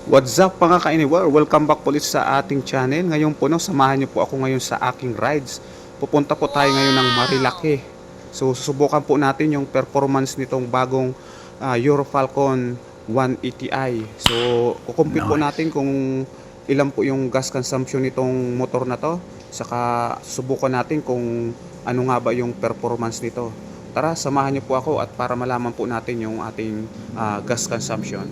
What's up mga ka-Anywhere? Welcome back po ulit sa ating channel. Ngayon po samahan niyo po ako ngayon sa aking rides. Pupunta po tayo ngayon ng Marilaki. So susubukan po natin yung performance nitong bagong Euro Falcon 180i. So kukumpit po natin kung ilan po yung gas consumption nitong motor na to. Saka susubukan natin kung ano nga ba yung performance nito. Tara, samahan niyo po ako at para malaman po natin yung ating gas consumption.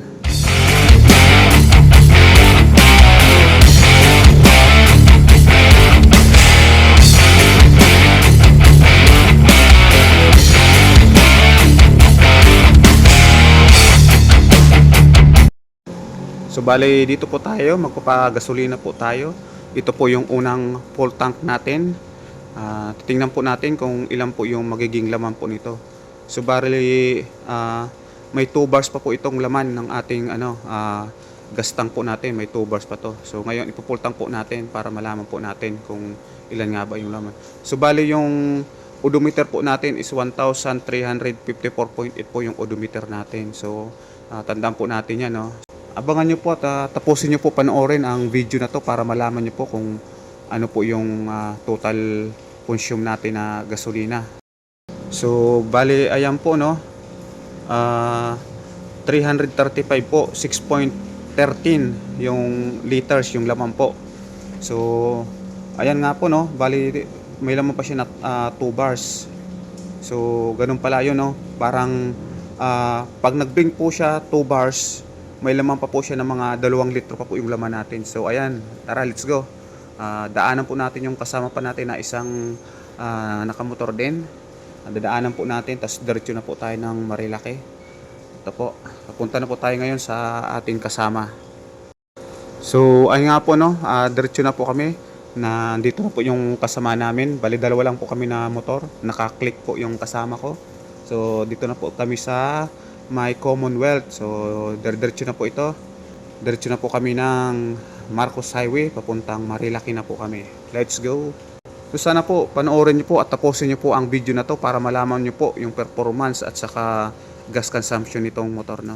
So bale dito po tayo, magpapagasolina po tayo. Ito po yung unang full tank natin. Titingnan po natin kung ilan po yung magiging laman po nito. So bale may 2 bars pa po itong laman ng ating gas tank po natin. May 2 bars pa to. So ngayon ipo-full tank po natin para malaman po natin kung ilan nga ba yung laman. So bale yung odometer po natin is 1,354.8 po yung odometer natin. So tandaan po natin yan, no. Abangan nyo po at tapusin nyo po panoorin ang video na to para malaman nyo po kung ano po yung total consume natin na gasolina. So bali ayan po, no, 335 po, 6.13 yung liters yung laman po. So ayan nga po, no, bali may laman pa siya na 2 bars. So ganun pala yun, no, parang pag nag-bring po siya 2 bars, may laman pa po siya ng mga 2 litro pa po yung laman natin. So ayan, tara, let's go. Daanan po natin yung kasama pa natin na isang nakamotor din. Dadaanan po natin, tapos diretso na po tayo ng Marilaki. Ito po, papunta na po tayo ngayon sa ating kasama. So ayun nga po, no, diretso na po kami. Dito na po yung kasama namin. Bali 2 lang po kami na motor. Naka-click po yung kasama ko. So dito na po kami sa may Commonwealth. So diretso na po ito. Diretso na po kami ng Marcos Highway papuntang Marilaki na po kami. Let's go. So sana po panoorin niyo po at tapusin niyo po ang video na to para malaman niyo po yung performance at saka gas consumption nitong motor, no.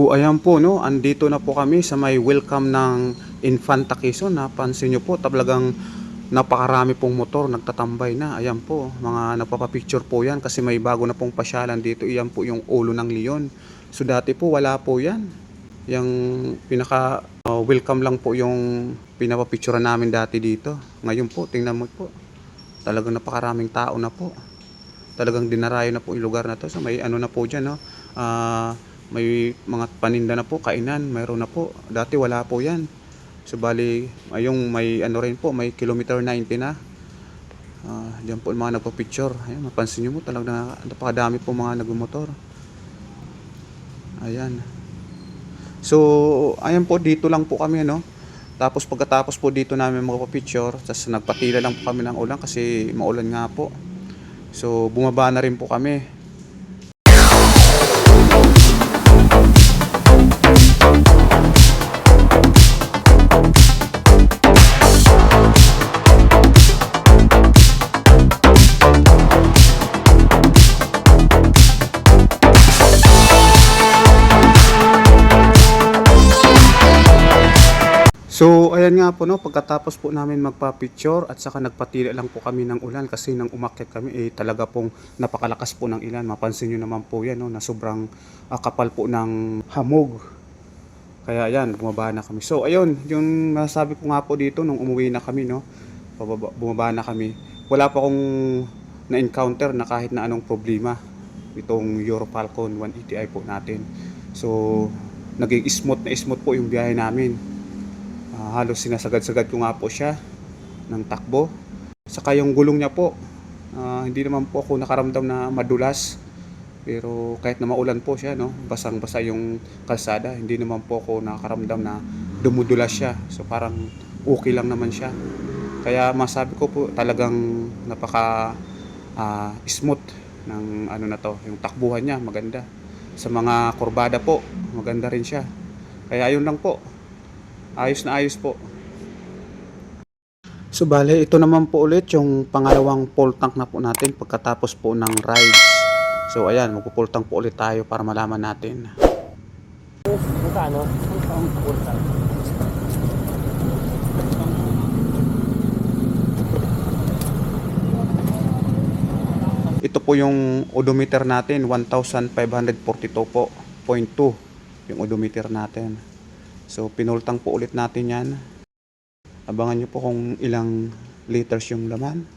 So ayan po no, andito na po kami sa may welcome ng Infanta Quezon. Napansin nyo po talagang napakarami pong motor nagtatambay na. Ayan po, mga napapapicture po yan kasi may bago na pong pasyalan dito. Iyan po yung Ulo ng Leon. So dati po wala po yan. Yung pinaka welcome lang po yung pinapapicture namin dati dito. Ngayon po, tingnan mo po. Talagang napakaraming tao na po. Talagang dinarayo na po yung lugar na to. So may ano na po dyan no. May mga paninda na po, kainan, mayroon na po. Dati wala po yan. So bali, ayong may ano rin po, may kilometer 90 na. Diyan po yung mga nagpa-picture. Ayan, mapansin nyo mo, talagang napakadami po mga nagmumotor. Ayan. So, ayan po, dito lang po kami, no? Tapos pagkatapos po dito namin magpa-picture, tapos nagpatila lang po kami ng ulan kasi maulan nga po. So, bumaba na rin po kami. So ayan nga po no, pagkatapos po namin magpa-picture at saka nagpatila lang po kami ng ulan kasi nang umakyat kami talaga pong napakalakas po ng ilan. Mapansin nyo naman po yan no, na sobrang kapal po ng hamog. Kaya yan, bumaba na kami. So ayun, yung nasabi ko nga po dito nung umuwi na kami no, bumaba na kami. Wala pa akong na-encounter na kahit na anong problema itong Euro Falcon 180i po natin. So naging smooth po yung biyahe namin. Halos sinasagad-sagad ko nga po siya ng takbo. Saka yung gulong niya po, hindi naman po ako nakaramdam na madulas. Pero kahit na maulan po siya, no, basang-basa yung kalsada, hindi naman po ako nakaramdam na dumudulas siya. So parang okay lang naman siya. Kaya masabi ko po talagang napaka smooth ng ano na to, yung takbuhan niya maganda. Sa mga kurbada po, maganda rin siya. Kaya ayun lang po. Ayos na ayos po. So bale, ito naman po ulit yung pangalawang full tank na po natin pagkatapos po ng rides. So ayan, magpo-full tank po ulit tayo para malaman natin. Magkano? Ang full tank. Ito po yung odometer natin, 1,542 po, 0.2 yung odometer natin. So pinultang po ulit natin yan. Abangan nyo po kung ilang liters yung laman.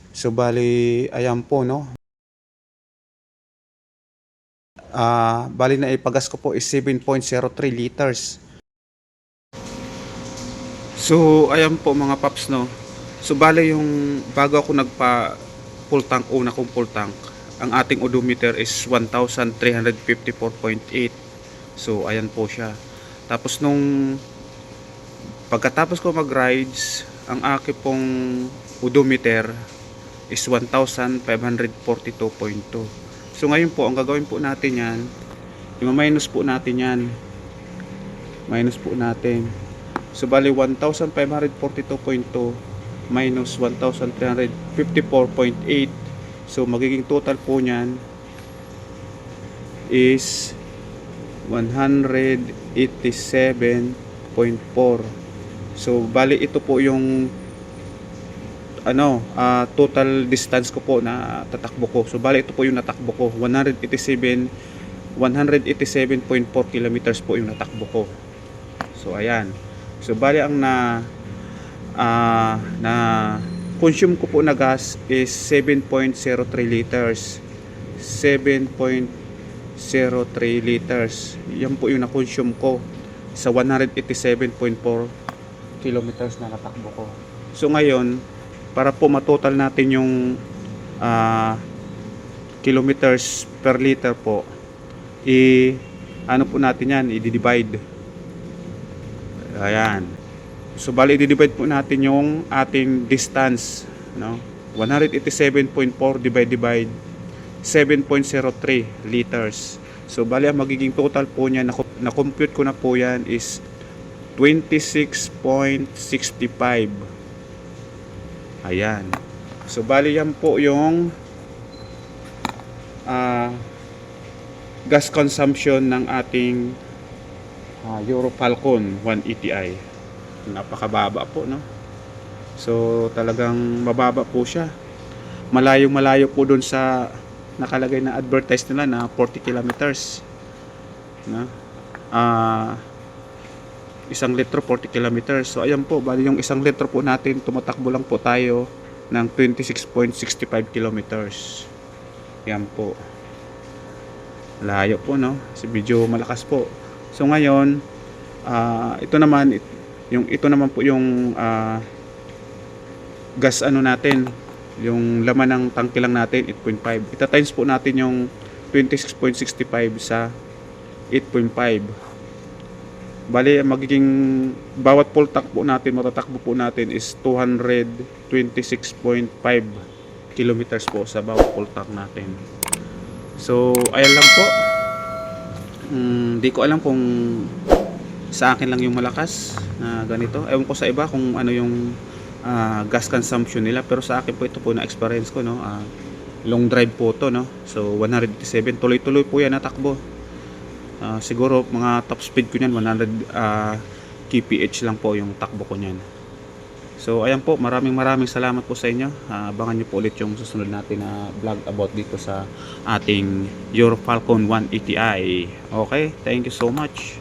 So bali, ayan po no. Bali na ipagas ko po is 7.03 liters. So ayan po mga paps no. So bali yung bago ako nagpa full tank, una kong full tank, ang ating odometer is 1,354.8. So ayan po siya. Tapos nung pagkatapos ko mag-rides, ang aking pong odometer is 1,542.2. So ngayon po, ang gagawin po natin yan, i-minus po natin yan. Minus po natin. So bali 1,542.2 minus 1,354.8. So magiging total po niyan is 187.4. So bali ito po yung total distance ko po na tatakbo ko. So bali ito po yung natakbo ko, 187.4 kilometers po yung natakbo ko. So ayan. So bali ang na consume ko po na gas is 7.03 liters. 7.03 liters. Yan po yung na-consume ko sa 187.4 kilometers na natakbo ko. So ngayon, para po matotal natin yung kilometers per liter po, ano po natin yan, i-divide. Ayan. So bali i-divide po natin yung ating distance, no? 187.4 divide 7.03 liters. So bali ang magiging total po niya na compute ko na po yan is 26.65. Ayan. So bali yan po yung gas consumption ng ating Euro Falcon 180i. Napakababa po, no? So talagang mababa po siya. Malayong malayo po dun sa nakalagay na advertise nila na 40 kilometers, no? Isang litro 40 kilometers. So ayan po, bali yung isang litro po natin, tumatakbo lang po tayo ng 26.65 kilometers. Yan po. Layo po, no? So medyo malakas po. So ngayon, ito naman po yung gas ano natin, yung laman ng tangke lang natin 8.5. Ita times po natin yung 26.65 sa 8.5. Bali, magiging bawat full tank po natin, matatakbo po natin is 226.5 kilometers po sa bawat full tank natin. So, ayan lang po. Di ko alam kung sa akin lang yung malakas na ganito. Ewan ko sa iba kung ano yung gas consumption nila. Pero sa akin po, ito po na experience ko, no? Long drive po to, no? So, 187. Tuloy-tuloy po yan natakbo. Siguro mga top speed ko niyan 100 kph lang po yung takbo ko niyan. So ayan po, maraming salamat po sa inyo. Abangan niyo po ulit yung susunod natin na vlog about dito sa ating Euro Falcon 180i. Okay, thank you so much.